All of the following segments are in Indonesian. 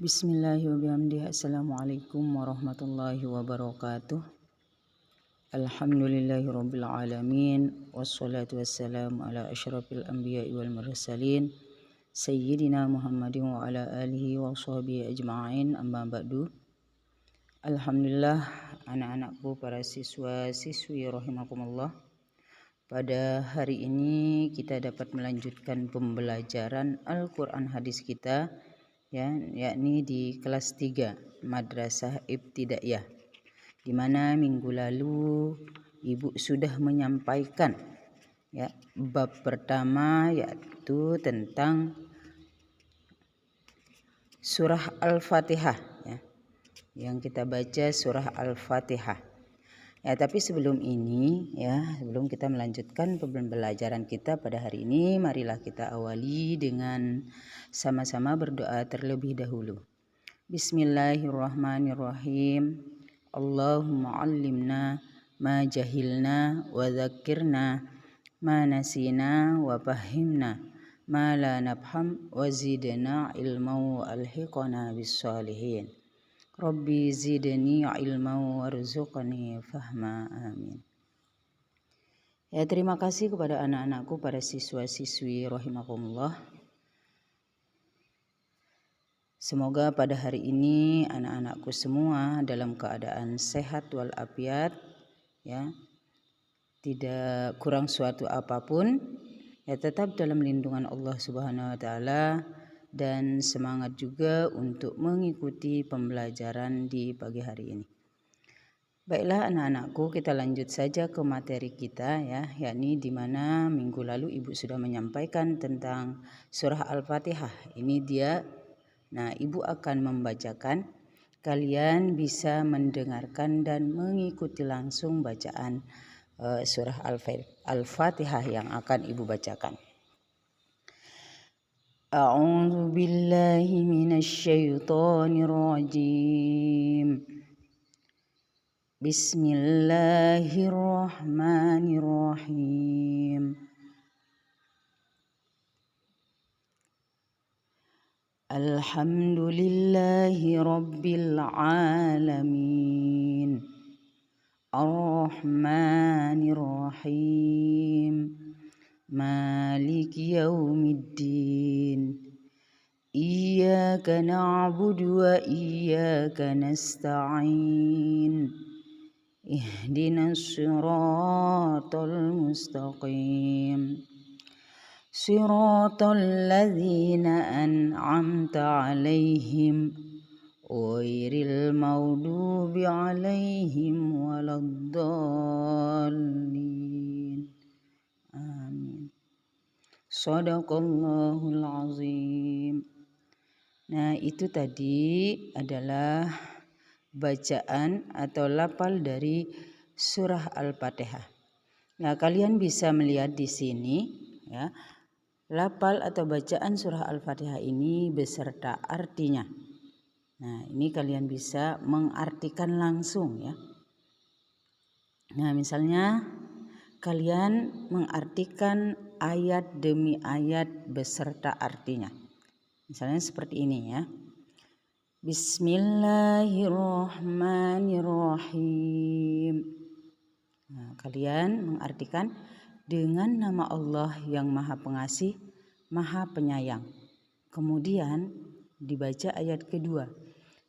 Bismillahirrahmanirrahim. Assalamualaikum warahmatullahi wabarakatuh. Alhamdulillahirabbil alamin wassalatu wassalamu ala asyrafil anbiya'i wal mursalin sayyidina Muhammadin wa ala alihi wa sahbihi ajma'in, amma ba'du. Alhamdulillah, anak-anakku, para siswa-siswi rahimakumullah. Pada hari ini kita dapat melanjutkan pembelajaran Al-Quran hadis kita, yakni di kelas 3 Madrasah Ibtidaiyah, di mana minggu lalu Ibu sudah menyampaikan bab pertama, yaitu tentang surah Al-Fatihah, yang kita baca surah Al-Fatihah. Tapi sebelum ini, sebelum kita melanjutkan pembelajaran kita pada hari ini, marilah kita awali dengan sama-sama berdoa terlebih dahulu. Bismillahirrahmanirrahim. Allahumma 'allimna ma jahilna wa dzakkirna ma nasina wa fahhimna ma la nafham wa zidna ilman wa alhiqna bis sholihin. Rabbi zidni ilman warzuqni fahma, amin. Terima kasih kepada anak-anakku, para siswa-siswi rahimakumullah. Semoga pada hari ini anak-anakku semua dalam keadaan sehat walafiat, tidak kurang suatu apapun, tetap dalam lindungan Allah Subhanahu wa taala, dan semangat juga untuk mengikuti pembelajaran di pagi hari ini. Baiklah anak-anakku, kita lanjut saja ke materi kita, yakni di mana minggu lalu Ibu sudah menyampaikan tentang surah Al-Fatihah. Ini dia. Nah, Ibu akan membacakan, kalian bisa mendengarkan dan mengikuti langsung bacaan surah Al-Fatihah yang akan Ibu bacakan. A'udzu billahi minasy syaithanir rajim. Bismillahirrahmanirrahim. Alhamdulillahi rabbil alamin. Ar-Rahmanir Rahim. Maliki yaumiddin. Iyyaka na'budu wa iyyaka nasta'in. Ihdinas siratal mustaqim. Siratal ladzina an'amta 'alaihim ghairil maghdubi 'alaihim waladdallin. Amin. Shadaqallahul azim. Nah, itu tadi adalah bacaan atau lafal dari surah Al-Fatihah. Nah, kalian bisa melihat di sini, lafal atau bacaan surah Al-Fatihah ini beserta artinya. Nah, ini kalian bisa mengartikan langsung, Nah, misalnya kalian mengartikan ayat demi ayat beserta artinya. Misalnya seperti ini, Bismillahirrahmanirrahim. Nah, kalian mengartikan dengan nama Allah yang Maha Pengasih, Maha Penyayang. Kemudian dibaca ayat kedua.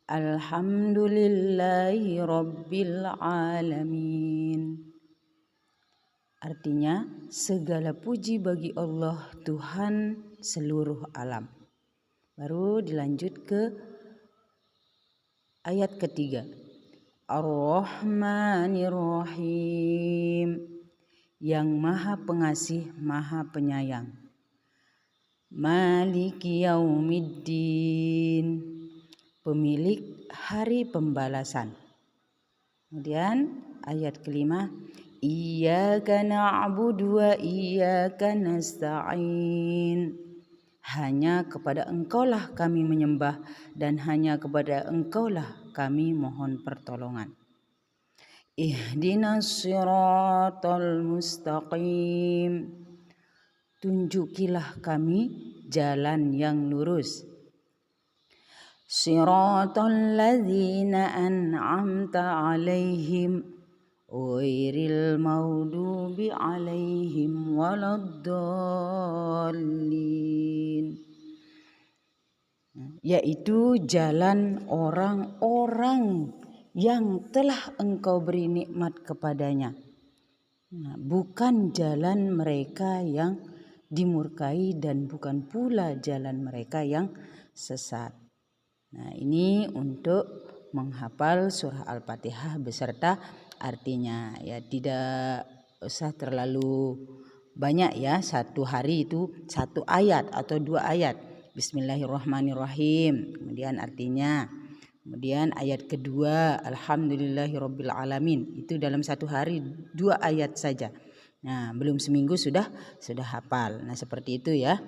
Alhamdulillahi rabbil alamin. Artinya, segala puji bagi Allah, Tuhan seluruh alam. Baru dilanjut ke ayat ketiga. Ar-Rahmanir Rahim. Yang Maha Pengasih, Maha Penyayang. Maliki yaumiddin. Pemilik hari pembalasan. Kemudian ayat kelima. Iyyaka na'budu wa iyyaka nasta'in. Hanya kepada Engkaulah kami menyembah dan hanya kepada Engkaulah kami mohon pertolongan. Ihdinas siratal mustaqim. Tunjukilah kami jalan yang lurus. Siratal ladzina an'amta 'alaihim ghairil maghdubi 'alaihim waladdallin. Yaitu jalan orang-orang yang telah Engkau beri nikmat kepadanya. Bukan jalan mereka yang dimurkai dan bukan pula jalan mereka yang sesat. Nah, ini untuk menghafal surah Al-Fatihah beserta artinya. Ya, tidak usah terlalu banyak ya, satu hari itu satu ayat atau 2 ayat. Bismillahirrahmanirrahim, kemudian artinya. Kemudian ayat kedua, Alhamdulillahirabbil alamin. Itu dalam satu hari 2 ayat saja. Nah, belum seminggu sudah hafal. Nah, seperti itu ya.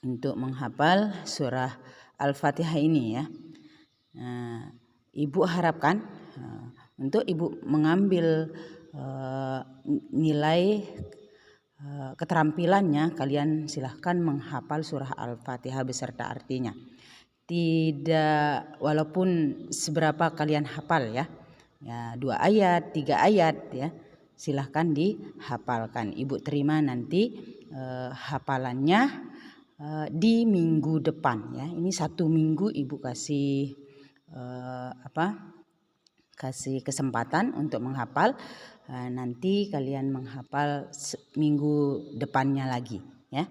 Untuk menghafal surah Al-Fatihah ini ya. Nah, Ibu harapkan untuk Ibu mengambil nilai keterampilannya, kalian silahkan menghafal surah Al-Fatihah beserta artinya. Tidak, walaupun seberapa kalian hafal ya, 2 ayat, 3 ayat ya, silahkan dihafalkan. Ibu terima nanti hafalannya di minggu depan ya. Ini 1 minggu Ibu kasih kasih kesempatan untuk menghafal. Nanti kalian menghafal minggu depannya lagi ya.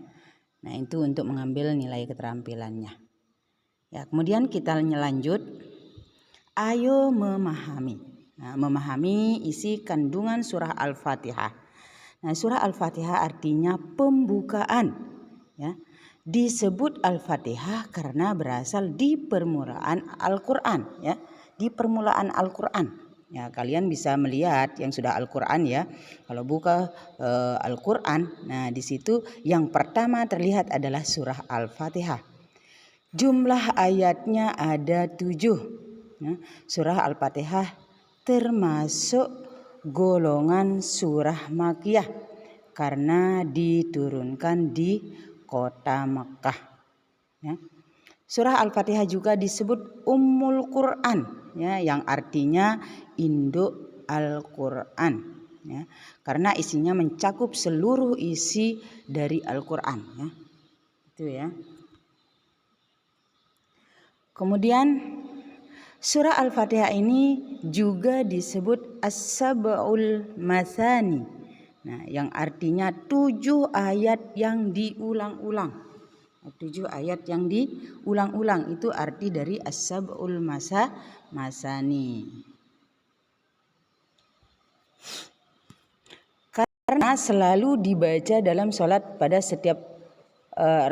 Nah, itu untuk mengambil nilai keterampilannya. Ya, kemudian kita lanjut. Ayo memahami. Nah, memahami isi kandungan surah Al-Fatihah. Nah, surah Al-Fatihah artinya pembukaan ya. Disebut Al-Fatihah karena berasal di permulaan Al-Qur'an ya, di permulaan Al-Qur'an. Ya, kalian bisa melihat yang sudah Al-Qur'an ya. Kalau buka Al-Qur'an, nah di situ yang pertama terlihat adalah surah Al-Fatihah. Jumlah ayatnya ada 7. Ya, surah Al-Fatihah termasuk golongan surah Makkiyah karena diturunkan di kota Makkah. Ya. Surah Al-Fatihah juga disebut Ummul Quran, ya, yang artinya induk Al-Quran, ya, karena isinya mencakup seluruh isi dari Al-Quran. Ya. Itu ya. Kemudian surah Al-Fatihah ini juga disebut As-Sab'ul Matsani. Nah, yang artinya 7 ayat yang diulang-ulang. 7 ayat yang diulang-ulang itu arti dari As-Sab'ul Matsani. Karena selalu dibaca dalam sholat pada setiap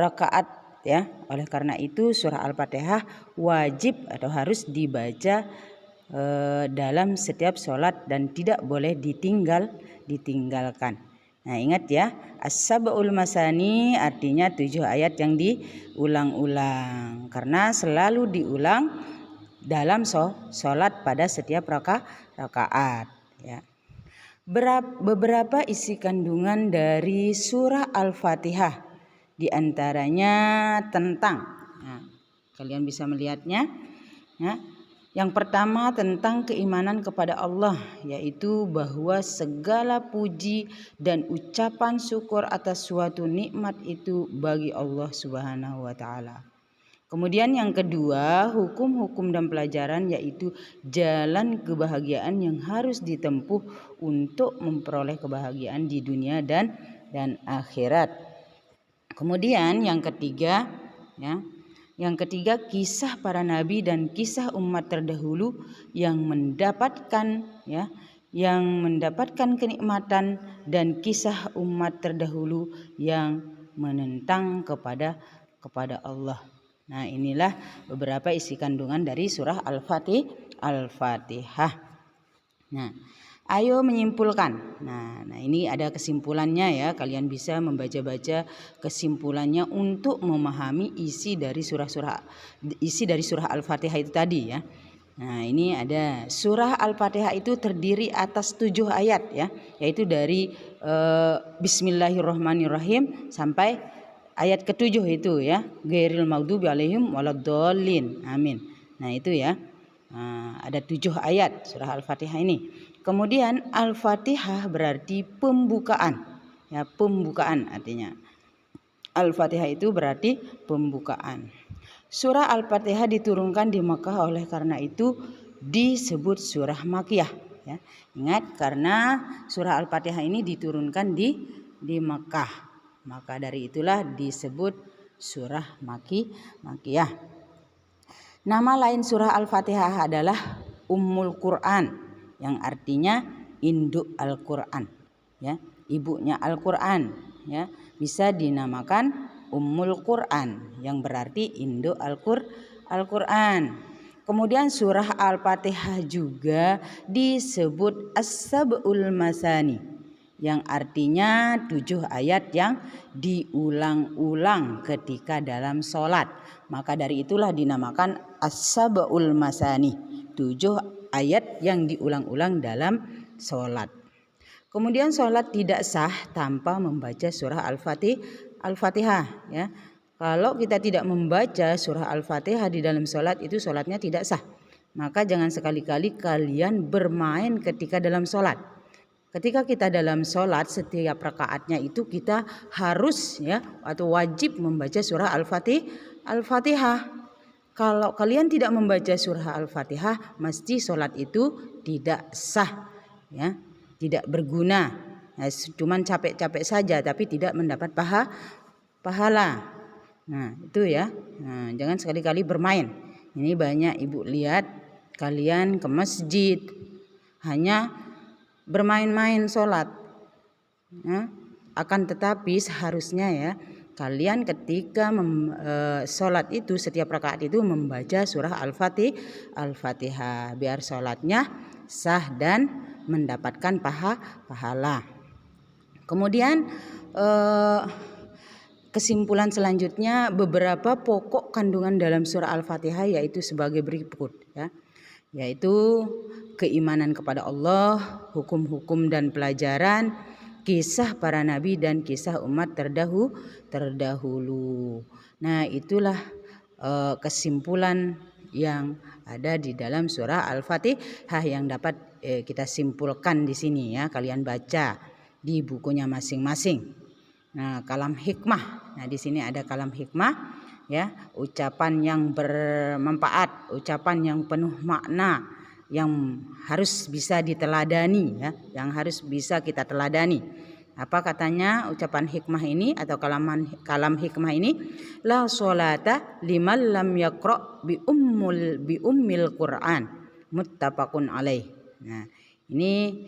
rakaat ya. Oleh karena itu surah Al-Fatihah wajib atau harus dibaca dalam setiap sholat dan tidak boleh ditinggalkan. Nah, ingat ya, As-Sab'ul Matsani artinya 7 ayat yang diulang-ulang karena selalu diulang dalam sholat pada setiap rakaat ya. Beberapa isi kandungan dari surah Al-Fatihah di antaranya tentang, nah, kalian bisa melihatnya ya. Yang pertama tentang keimanan kepada Allah, yaitu bahwa segala puji dan ucapan syukur atas suatu nikmat itu bagi Allah Subhanahu wa taala. Kemudian yang kedua, hukum-hukum dan pelajaran, yaitu jalan kebahagiaan yang harus ditempuh untuk memperoleh kebahagiaan di dunia dan akhirat. Kemudian yang ketiga ya, kisah para nabi dan kisah umat terdahulu yang mendapatkan kenikmatan dan kisah umat terdahulu yang menentang kepada Allah. Nah, inilah beberapa isi kandungan dari surah Al-Fatihah. Nah, ayo menyimpulkan. Nah, ini ada kesimpulannya ya. Kalian bisa membaca-baca kesimpulannya untuk memahami isi dari surah Al-Fatihah itu tadi ya. Nah, ini ada surah Al-Fatihah itu terdiri atas 7 ayat ya, yaitu dari Bismillahirrahmanirrahim sampai ayat ke-7 itu ya, ghairil maghdubi alaihim waladdallin. Amin. Nah, itu ya. Ada 7 ayat surah Al-Fatihah ini. Kemudian Al-Fatihah berarti pembukaan. Ya, pembukaan artinya. Al-Fatihah itu berarti pembukaan. Surah Al-Fatihah diturunkan di Makkah, oleh karena itu disebut surah Makkiyah. Ya. Ingat, karena surah Al-Fatihah ini diturunkan di Makkah. Maka dari itulah disebut surah Makkiyah. Nama lain surah Al-Fatihah adalah Ummul Quran, yang artinya induk Al-Quran, ya, ibunya Al-Quran, ya, bisa dinamakan Ummul Quran, yang berarti induk Al-Quran. Kemudian surah Al-Fatihah juga disebut As-Sab'ul Masani, yang artinya 7 ayat yang diulang-ulang ketika dalam sholat. Maka dari itulah dinamakan As-Sab'ul Masani, 7 ayat yang diulang-ulang dalam sholat. Kemudian sholat tidak sah tanpa membaca surah Al-Fatihah. Ya. Kalau kita tidak membaca surah Al-Fatihah di dalam sholat, itu sholatnya tidak sah. Maka jangan sekali-kali kalian bermain ketika dalam sholat. Ketika kita dalam sholat, setiap rakaatnya itu kita harus ya atau wajib membaca surah Al-Fatihah. Kalau kalian tidak membaca surah Al-Fatihah, mesti sholat itu tidak sah, ya, tidak berguna. Nah, cuman capek-capek saja, tapi tidak mendapat pahala. Nah, itu ya. Nah, jangan sekali-kali bermain. Ini banyak ibu lihat kalian ke masjid hanya bermain-main sholat. Ya. Akan tetapi seharusnya ya kalian ketika sholat itu setiap rakaat itu membaca surah Al-Fatihah biar sholatnya sah dan mendapatkan pahala. Kemudian kesimpulan selanjutnya, beberapa pokok kandungan dalam surah Al-Fatihah yaitu sebagai berikut ya. Yaitu keimanan kepada Allah, hukum-hukum dan pelajaran, kisah para nabi dan kisah umat terdahulu. Nah, itulah kesimpulan yang ada di dalam surah Al-Fatihah yang dapat kita simpulkan di sini ya. Kalian baca di bukunya masing-masing. Nah, kalam hikmah. Nah, di sini ada kalam hikmah. Ya, ucapan yang bermanfaat, ucapan yang penuh makna, yang harus bisa diteladani ya, yang harus bisa kita teladani. Apa katanya ucapan hikmah ini atau kalam hikmah ini? La sholata liman lam yaqra bi ummil Quran, muttafaqun alaih. Nah, ini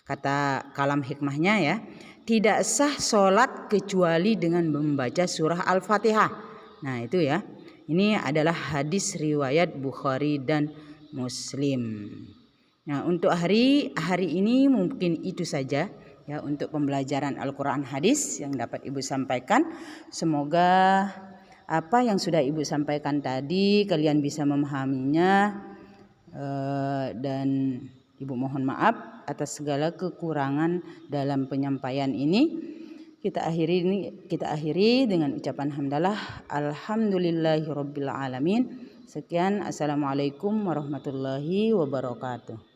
kata kalam hikmahnya ya. Tidak sah sholat kecuali dengan membaca surah Al-Fatihah. Nah, itu ya. Ini adalah hadis riwayat Bukhari dan Muslim. Nah, untuk hari ini mungkin itu saja ya untuk pembelajaran Al-Quran hadis yang dapat Ibu sampaikan. Semoga apa yang sudah Ibu sampaikan tadi kalian bisa memahaminya, dan Ibu mohon maaf atas segala kekurangan dalam penyampaian ini. Kita akhiri dengan ucapan hamdalah. Alhamdulillahirabbil alamin. Sekian, assalamualaikum warahmatullahi wabarakatuh.